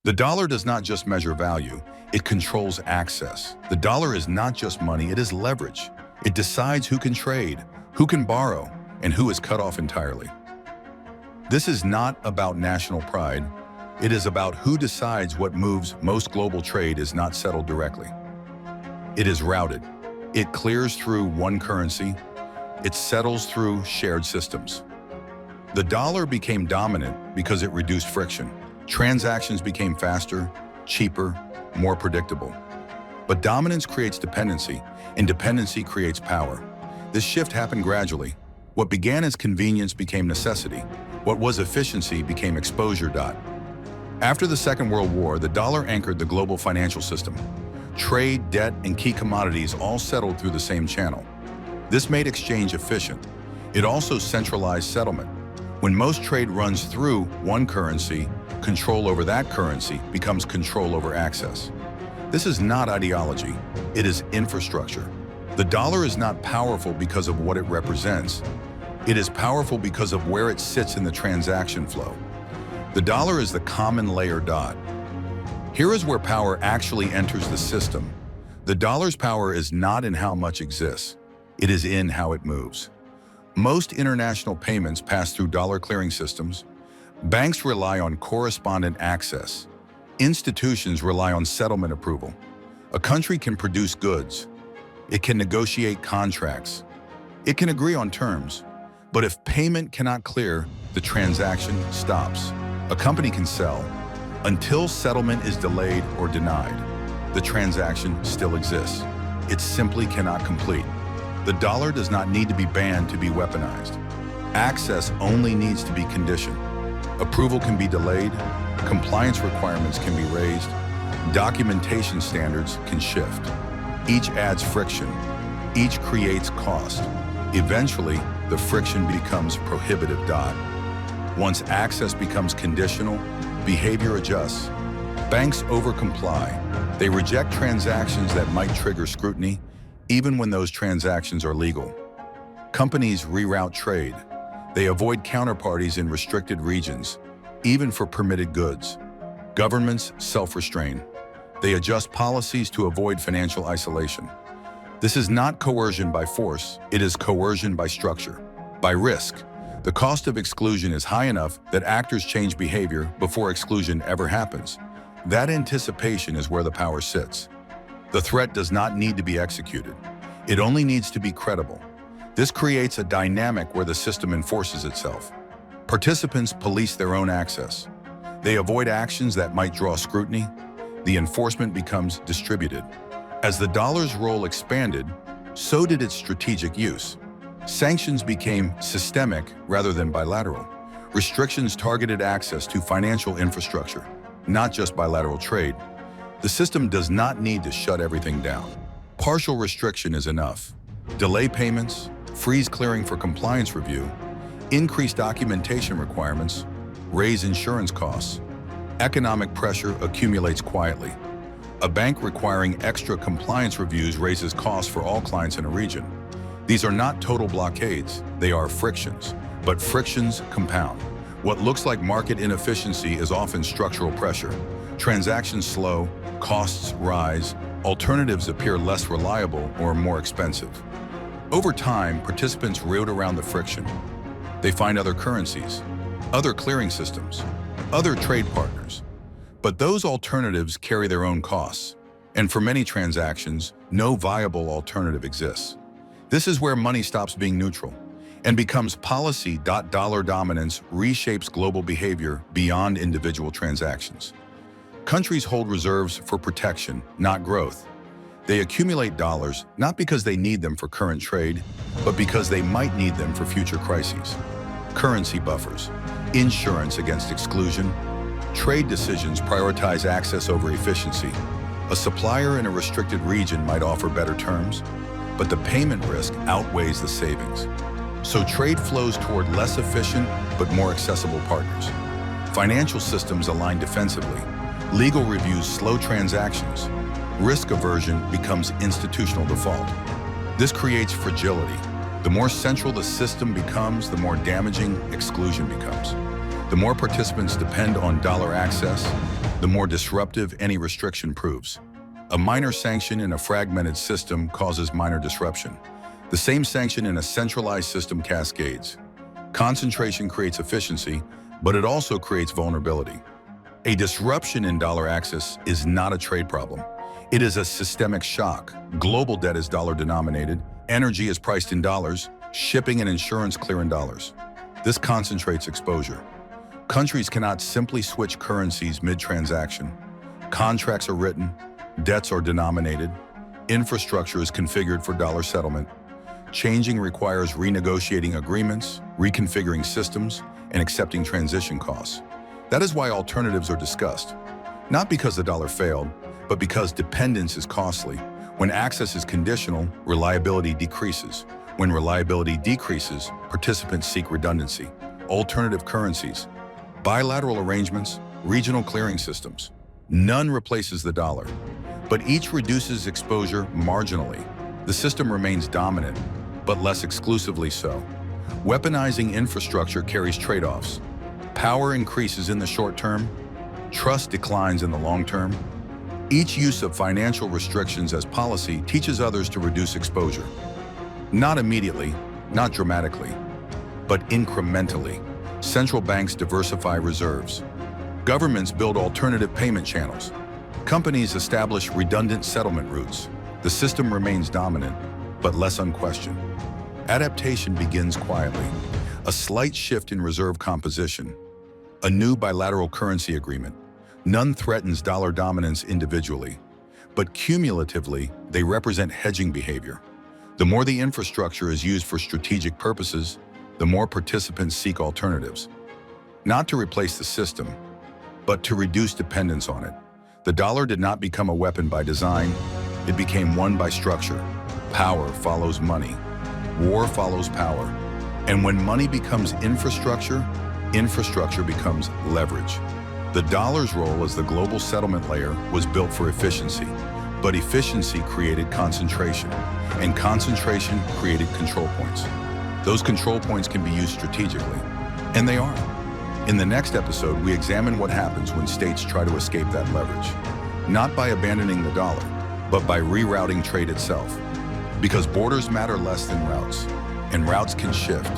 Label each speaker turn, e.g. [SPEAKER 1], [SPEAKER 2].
[SPEAKER 1] The dollar does not just measure value, it controls access. The dollar is not just money, it is leverage. It decides who can trade, who can borrow, and who is cut off entirely. This is not about national pride. It is about who decides what moves. Most global trade is not settled directly. It is routed. It clears through one currency. It settles through shared systems. The dollar became dominant because it reduced friction. Transactions became faster, cheaper, more predictable. But dominance creates dependency, and dependency creates power. This shift happened gradually. What began as convenience became necessity. What was efficiency became exposure. After the Second World War, the dollar anchored the global financial system. Trade, debt, and key commodities all settled through the same channel. This made exchange efficient. It also centralized settlement. When most trade runs through one currency, control over that currency becomes control over access. This is not ideology, it is infrastructure. The dollar is not powerful because of what it represents. It is powerful because of where it sits in the transaction flow. The dollar is the common layer. Here is where power actually enters the system. The dollar's power is not in how much exists, it is in how it moves. Most international payments pass through dollar clearing systems. Banks rely on correspondent access. Institutions rely on settlement approval. A country can produce goods. It can negotiate contracts. It can agree on terms. But if payment cannot clear, the transaction stops. A company can sell. Until settlement is delayed or denied, the transaction still exists. It simply cannot complete. The dollar does not need to be banned to be weaponized. Access only needs to be conditioned. Approval can be delayed, compliance requirements can be raised, documentation standards can shift. Each adds friction, each creates cost. Eventually, the friction becomes prohibitive. Once access becomes conditional, behavior adjusts. Banks overcomply. They reject transactions that might trigger scrutiny, even when those transactions are legal. Companies reroute trade. They avoid counterparties in restricted regions, even for permitted goods. Governments self-restrain. They adjust policies to avoid financial isolation. This is not coercion by force, it is coercion by structure, by risk. The cost of exclusion is high enough that actors change behavior before exclusion ever happens. That anticipation is where the power sits. The threat does not need to be executed. It only needs to be credible. This creates a dynamic where the system enforces itself. Participants police their own access. They avoid actions that might draw scrutiny. The enforcement becomes distributed. As the dollar's role expanded, so did its strategic use. Sanctions became systemic rather than bilateral. Restrictions targeted access to financial infrastructure, not just bilateral trade. The system does not need to shut everything down. Partial restriction is enough. Delay payments, freeze clearing for compliance review, increase documentation requirements, raise insurance costs. Economic pressure accumulates quietly. A bank requiring extra compliance reviews raises costs for all clients in a region. These are not total blockades, they are frictions. But frictions compound. What looks like market inefficiency is often structural pressure. Transactions slow, costs rise, alternatives appear less reliable or more expensive. Over time, participants root around the friction. They find other currencies, other clearing systems, other trade partners. But those alternatives carry their own costs. And for many transactions, no viable alternative exists. This is where money stops being neutral and becomes policy. Dollar dominance reshapes global behavior beyond individual transactions. Countries hold reserves for protection, not growth. They accumulate dollars not because they need them for current trade, but because they might need them for future crises. Currency buffers, insurance against exclusion, trade decisions prioritize access over efficiency. A supplier in a restricted region might offer better terms, but the payment risk outweighs the savings. So trade flows toward less efficient but more accessible partners. Financial systems align defensively. Legal reviews slow transactions. Risk aversion becomes institutional default. This creates fragility. The more central the system becomes, the more damaging exclusion becomes. The more participants depend on dollar access, the more disruptive any restriction proves. A minor sanction in a fragmented system causes minor disruption. The same sanction in a centralized system cascades. Concentration creates efficiency, but it also creates vulnerability. A disruption in dollar access is not a trade problem. It is a systemic shock. Global debt is dollar-denominated, energy is priced in dollars, shipping and insurance clear in dollars. This concentrates exposure. Countries cannot simply switch currencies mid-transaction. Contracts are written, debts are denominated, infrastructure is configured for dollar settlement. Changing requires renegotiating agreements, reconfiguring systems, and accepting transition costs. That is why alternatives are discussed. Not because the dollar failed, but because dependence is costly. When access is conditional, reliability decreases. When reliability decreases, participants seek redundancy. Alternative currencies, bilateral arrangements, regional clearing systems. None replaces the dollar, but each reduces exposure marginally. The system remains dominant, but less exclusively so. Weaponizing infrastructure carries trade-offs. Power increases in the short term, trust declines in the long term. Each use of financial restrictions as policy teaches others to reduce exposure. Not immediately, not dramatically, but incrementally. Central banks diversify reserves. Governments build alternative payment channels. Companies establish redundant settlement routes. The system remains dominant, but less unquestioned. Adaptation begins quietly. A slight shift in reserve composition. A new bilateral currency agreement. None threatens dollar dominance individually, but cumulatively, they represent hedging behavior. The more the infrastructure is used for strategic purposes, the more participants seek alternatives. Not to replace the system, but to reduce dependence on it. The dollar did not become a weapon by design, it became one by structure. Power follows money. War follows power. And when money becomes infrastructure, infrastructure becomes leverage. The dollar's role as the global settlement layer was built for efficiency, but efficiency created concentration, and concentration created control points. Those control points can be used strategically, and they are. In the next episode, we examine what happens when states try to escape that leverage, not by abandoning the dollar, but by rerouting trade itself. Because borders matter less than routes, and routes can shift.